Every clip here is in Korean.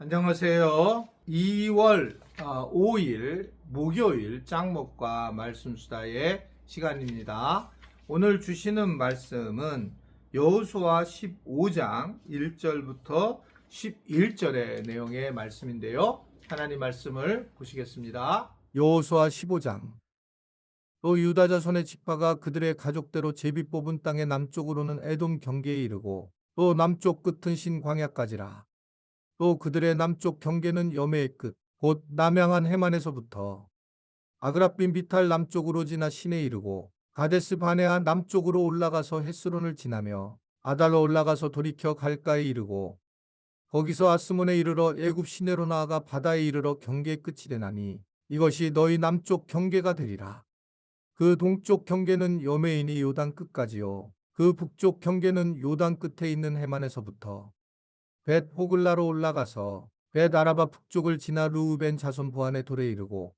안녕하세요. 2월 5일 목요일 짱목과 말씀수다의 시간입니다. 오늘 주시는 말씀은 여호수아 15장 1절부터 11절의 내용의 말씀인데요. 하나님 말씀을 보시겠습니다. 여호수아 15장. 또 유다 자손의 지파가 그들의 가족대로 제비 뽑은 땅의 남쪽으로는 에돔 경계에 이르고 또 남쪽 끝은 신광야까지라. 또 그들의 남쪽 경계는 여매의 끝, 곧 남양한 해만에서부터 아그라빈 비탈 남쪽으로 지나 신에 이르고 가데스 바네아 남쪽으로 올라가서 헷스론을 지나며 아달로 올라가서 돌이켜 갈가에 이르고 거기서 아스몬에 이르러 애굽 시내로 나아가 바다에 이르러 경계의 끝이 되나니 이것이 너희 남쪽 경계가 되리라. 그 동쪽 경계는 여매이니 요단 끝까지요. 그 북쪽 경계는 요단 끝에 있는 해만에서부터 벳 호글라로 올라가서 벳 아라바 북쪽을 지나 루우벤 자손 보안의 돌에 이르고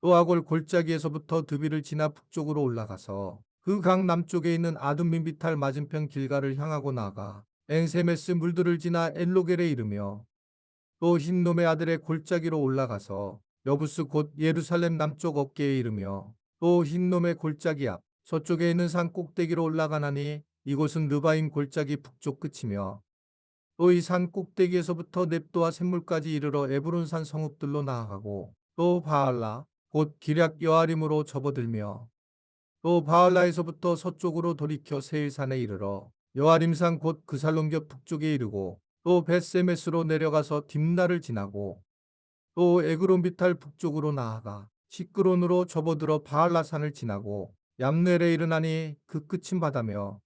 또 아골 골짜기에서부터 드비를 지나 북쪽으로 올라가서 그 강 남쪽에 있는 아둠빈 비탈 맞은편 길가를 향하고 나아가 엔세메스 물들을 지나 엘로겔에 이르며 또 흰놈의 아들의 골짜기로 올라가서 여부스 곧 예루살렘 남쪽 어깨에 이르며 또 흰놈의 골짜기 앞 서쪽에 있는 산 꼭대기로 올라가나니 이곳은 르바임 골짜기 북쪽 끝이며 또 이 산 꼭대기에서부터 넵도와 샘물까지 이르러 에브론산 성읍들로 나아가고 또 바알라 곧 기럇 여아림으로 접어들며 또 바알라에서부터 서쪽으로 돌이켜 세일산에 이르러 여아림산 곧 그살론곁 북쪽에 이르고 또 벳세메스로 내려가서 딥나를 지나고 또 에그론 비탈 북쪽으로 나아가 시끄론으로 접어들어 바알라산을 지나고 얌넬에 이르나니 그 끝은 바다며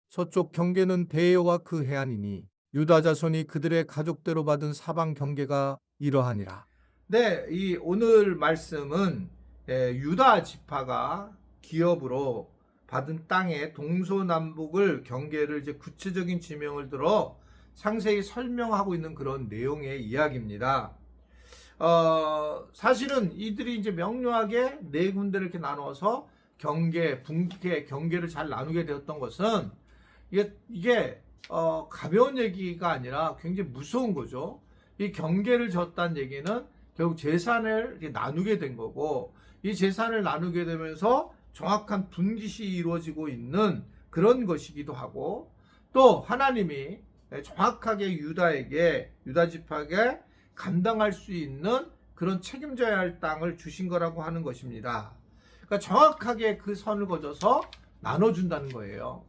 서쪽 경계는 대여와 그 해안이니 유다 자손이 그들의 가족대로 받은 사방 경계가 이러하니라. 네, 이 오늘 말씀은 유다 지파가 기업으로 받은 땅의 동서남북을 경계를 이제 구체적인 지명을 들어 상세히 설명하고 있는 그런 내용의 이야기입니다. 사실은 이들이 이제 명료하게 네 군데를 이렇게 나눠서 경계, 분계, 경계를 잘 나누게 되었던 것은 이게 가벼운 얘기가 아니라 굉장히 무서운 거죠. 이 경계를 졌다는 얘기는 결국 재산을 이렇게 나누게 된 거고, 이 재산을 나누게 되면서 정확한 분깃이 이루어지고 있는 그런 것이기도 하고, 또 하나님이 정확하게 유다 지파에게 감당할 수 있는 그런 책임져야 할 땅을 주신 거라고 하는 것입니다. 그러니까 정확하게 그 선을 거져서 나눠준다는 거예요.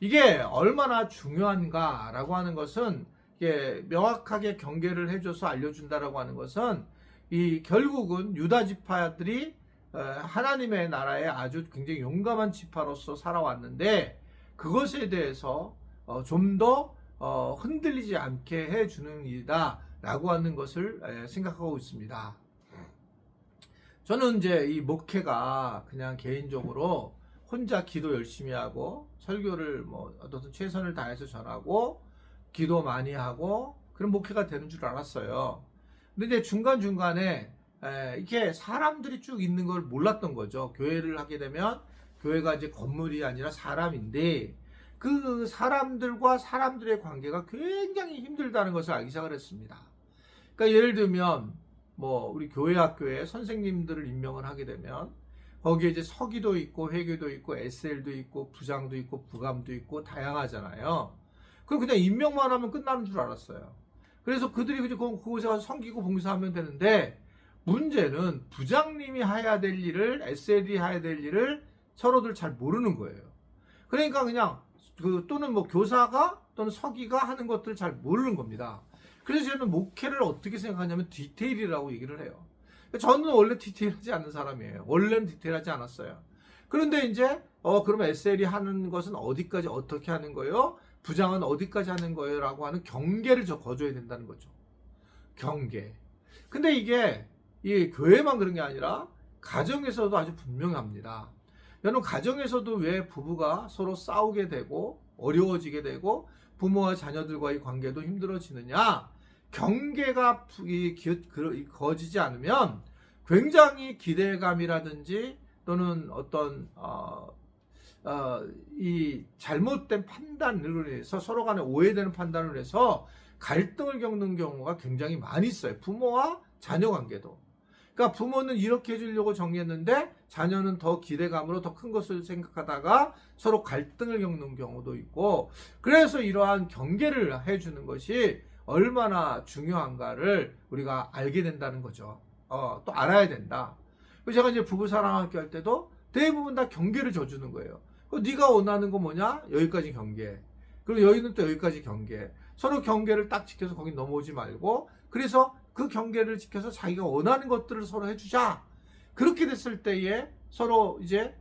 이게 얼마나 중요한가라고 하는 것은, 이게 명확하게 경계를 해줘서 알려준다라고 하는 것은, 이 결국은 유다 지파들이 하나님의 나라에 아주 굉장히 용감한 지파로서 살아왔는데, 그것에 대해서 좀 더 흔들리지 않게 해주는 일이다라고 하는 것을 생각하고 있습니다. 저는 이제 이 목회가 그냥 개인적으로 혼자 기도 열심히 하고 설교를 어떤 최선을 다해서 전하고 기도 많이 하고 그런 목회가 되는 줄 알았어요. 근데 이제 중간중간에 이렇게 사람들이 쭉 있는 걸 몰랐던 거죠. 교회를 하게 되면 교회가 이제 건물이 아니라 사람인데 그 사람들과 사람들의 관계가 굉장히 힘들다는 것을 알기 시작을 했습니다. 그러니까 예를 들면 우리 교회 학교에 선생님들을 임명을 하게 되면 거기에 이제 서기도 있고 회계도 있고 SL도 있고 부장도 있고 부감도 있고 다양하잖아요. 그럼 그냥 임명만 하면 끝나는 줄 알았어요. 그래서 그들이 그곳에 가서 섬기고 봉사하면 되는데, 문제는 부장님이 해야 될 일을 SL이 해야 될 일을 서로들 잘 모르는 거예요. 그러니까 그냥 또는 교사가 또는 서기가 하는 것들을 잘 모르는 겁니다. 그래서 저는 목회를 어떻게 생각하냐면 디테일이라고 얘기를 해요. 저는 원래 디테일하지 않는 사람이에요. 원래는 디테일하지 않았어요. 그런데 이제 그러면 SL이 하는 것은 어디까지 어떻게 하는 거예요? 부장은 어디까지 하는 거예요? 라고 하는 경계를 거줘야 된다는 거죠. 경계. 근데 이게 이 교회만 그런 게 아니라 가정에서도 아주 분명합니다. 여러분, 가정에서도 왜 부부가 서로 싸우게 되고 어려워지게 되고 부모와 자녀들과의 관계도 힘들어지느냐? 경계가 거지지 않으면 굉장히 기대감이라든지 또는 어떤 이 잘못된 판단으로 해서 서로 간에 오해되는 판단을 해서 갈등을 겪는 경우가 굉장히 많이 있어요. 부모와 자녀 관계도. 그러니까 부모는 이렇게 해주려고 정리했는데 자녀는 더 기대감으로 더 큰 것을 생각하다가 서로 갈등을 겪는 경우도 있고, 그래서 이러한 경계를 해주는 것이 얼마나 중요한가를 우리가 알게 된다는 거죠. 또 알아야 된다. 제가 이제 부부 사랑학교 할 때도 대부분 다 경계를 줘주는 거예요. 네가 원하는 거 뭐냐? 여기까지 경계. 그리고 여기는 또 여기까지 경계. 서로 경계를 딱 지켜서 거기 넘어오지 말고, 그래서 그 경계를 지켜서 자기가 원하는 것들을 서로 해주자. 그렇게 됐을 때에 서로 이제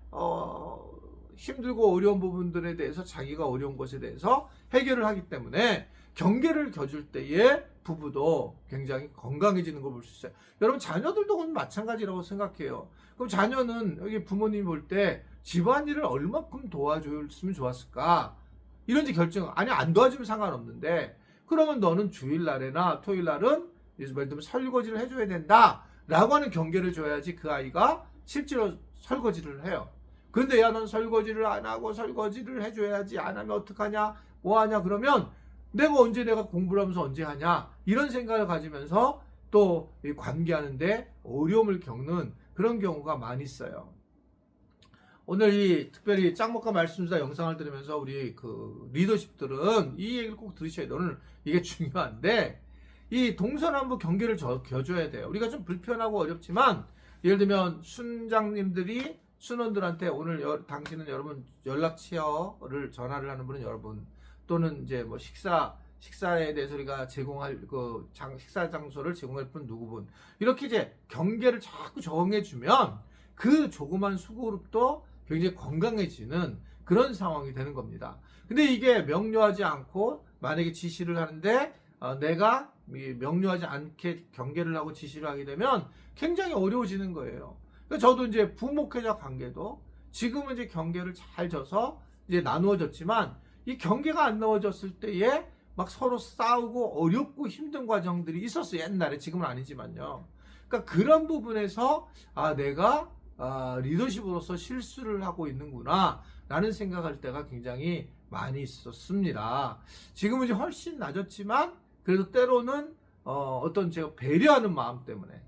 힘들고 어려운 부분들에 대해서 자기가 어려운 것에 대해서 해결을 하기 때문에 경계를 겨줄 때에 부부도 굉장히 건강해지는 걸 볼 수 있어요. 여러분 자녀들도 그건 마찬가지라고 생각해요. 그럼 자녀는 여기 부모님이 볼 때 집안일을 얼마큼 도와줬으면 좋았을까? 이런지 결정, 아니 안 도와주면 상관없는데, 그러면 너는 주일날이나 토요일날은 예를 들면 설거지를 해줘야 된다 라고 하는 경계를 줘야지 그 아이가 실제로 설거지를 해요. 근데 야, 넌 설거지를 안 하고 설거지를 해줘야지, 안 하면 어떡하냐, 뭐 하냐, 그러면 내가 공부를 하면서 언제 하냐, 이런 생각을 가지면서 또 관계하는데 어려움을 겪는 그런 경우가 많이 있어요. 오늘 이 특별히 짱목과 말씀수다 영상을 들으면서 우리 그 리더십들은 이 얘기를 꼭 들으셔야 돼요. 오늘 이게 중요한데, 이 동서남북 경계를 겨줘야 돼요. 우리가 좀 불편하고 어렵지만, 예를 들면 순장님들이 순원들한테 오늘 당신은 여러분 연락처를 전화를 하는 분은 여러분, 또는 이제 뭐 식사에 대해서 우리가 제공할 식사 장소를 제공할 분 누구분, 이렇게 이제 경계를 자꾸 정해주면 그 조그만 수그룹도 굉장히 건강해지는 그런 상황이 되는 겁니다. 근데 이게 명료하지 않고 만약에 지시를 하는데 내가 명료하지 않게 경계를 하고 지시를 하게 되면 굉장히 어려워지는 거예요. 그러니까 저도 이제 부목회자 관계도 지금은 이제 경계를 잘 져서 이제 나누어졌지만, 이 경계가 안 나눠졌을 때에 막 서로 싸우고 어렵고 힘든 과정들이 있었어요. 옛날에. 지금은 아니지만요. 그러니까 그런 부분에서 내가 리더십으로서 실수를 하고 있는구나 라는 생각할 때가 굉장히 많이 있었습니다. 지금은 이제 훨씬 낮았지만 그래도 때로는 어떤 제가 배려하는 마음 때문에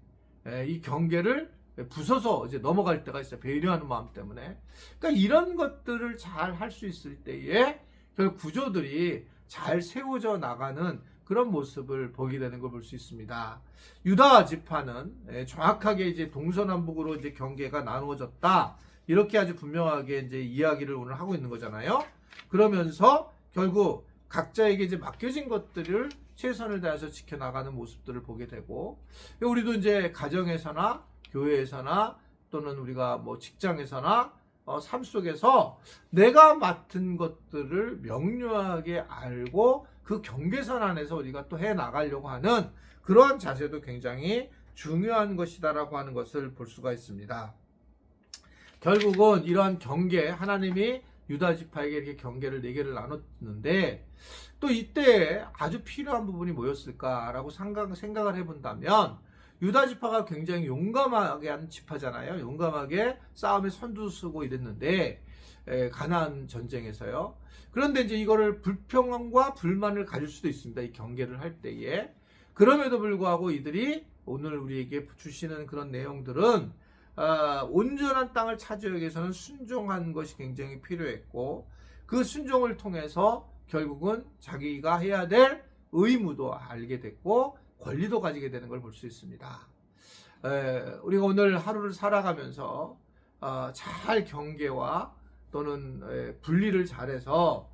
이 경계를 부숴서 이제 넘어갈 때가 있어요. 배려하는 마음 때문에. 그러니까 이런 것들을 잘 할 수 있을 때에 결국 구조들이 잘 세워져 나가는 그런 모습을 보게 되는 걸 볼 수 있습니다. 유다 지파는 정확하게 이제 동서남북으로 이제 경계가 나누어졌다, 이렇게 아주 분명하게 이제 이야기를 오늘 하고 있는 거잖아요. 그러면서 결국 각자에게 이제 맡겨진 것들을 최선을 다해서 지켜나가는 모습들을 보게 되고, 우리도 이제 가정에서나 교회에서나 또는 우리가 뭐 직장에서나 삶 속에서 내가 맡은 것들을 명료하게 알고 그 경계선 안에서 우리가 또 해 나가려고 하는 그러한 자세도 굉장히 중요한 것이다라고 하는 것을 볼 수가 있습니다. 결국은 이러한 경계, 하나님이 유다 지파에게 이렇게 경계를 4개를 나눴는데, 또 이때 아주 필요한 부분이 뭐였을까라고 생각을 해본다면, 유다 지파가 굉장히 용감하게 하는 지파잖아요. 용감하게 싸움에 선두서고 이랬는데, 가나안 전쟁에서요. 그런데 이제 이거를 불평과 불만을 가질 수도 있습니다. 이 경계를 할 때에. 그럼에도 불구하고 이들이 오늘 우리에게 주시는 그런 내용들은 온전한 땅을 차지하기 위해서는 순종하는 것이 굉장히 필요했고, 그 순종을 통해서 결국은 자기가 해야 될 의무도 알게 됐고 권리도 가지게 되는 걸 볼 수 있습니다. 우리가 오늘 하루를 살아가면서 잘 경계와 또는 분리를 잘해서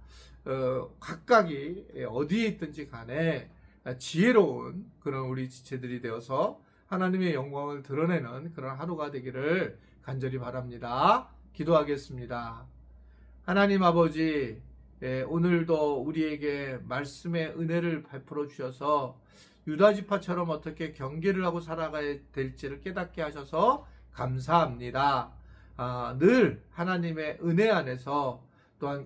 각각이 어디에 있든지 간에 지혜로운 그런 우리 지체들이 되어서 하나님의 영광을 드러내는 그런 하루가 되기를 간절히 바랍니다. 기도하겠습니다. 하나님 아버지, 오늘도 우리에게 말씀의 은혜를 베풀어 주셔서 유다 지파처럼 어떻게 경계를 하고 살아가야 될지를 깨닫게 하셔서 감사합니다. 늘 하나님의 은혜 안에서 또한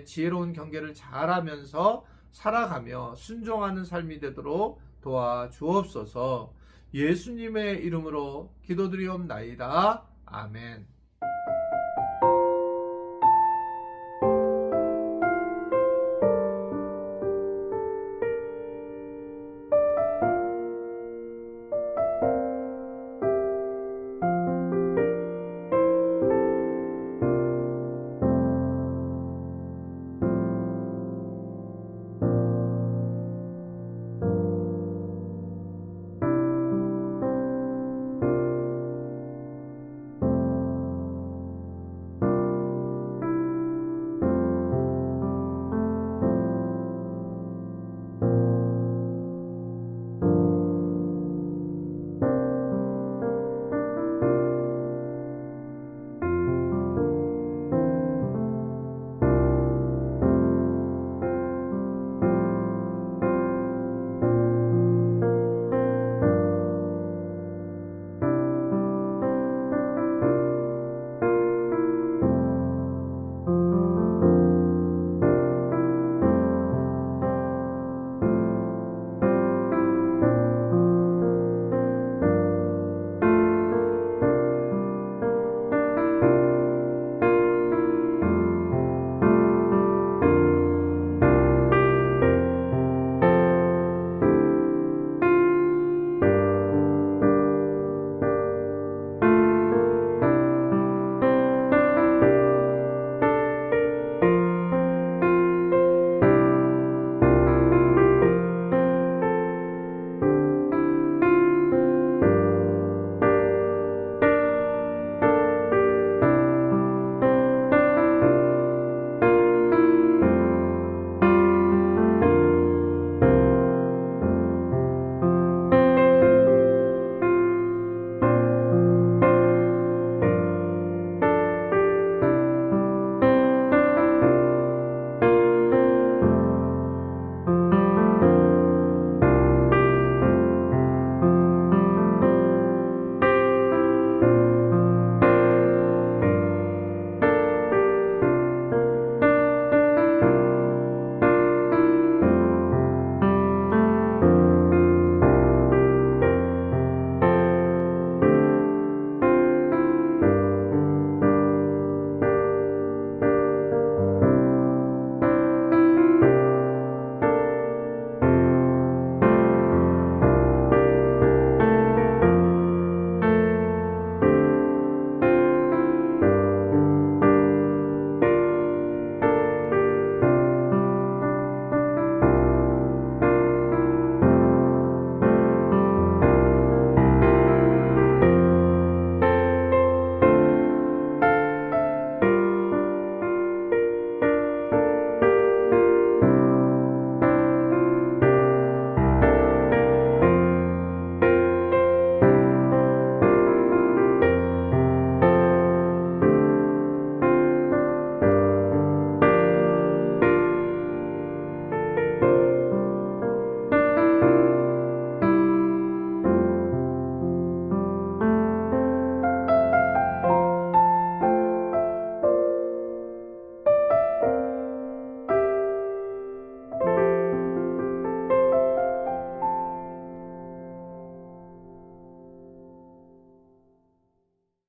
지혜로운 경계를 잘하면서 살아가며 순종하는 삶이 되도록 도와주옵소서. 예수님의 이름으로 기도드리옵나이다. 아멘.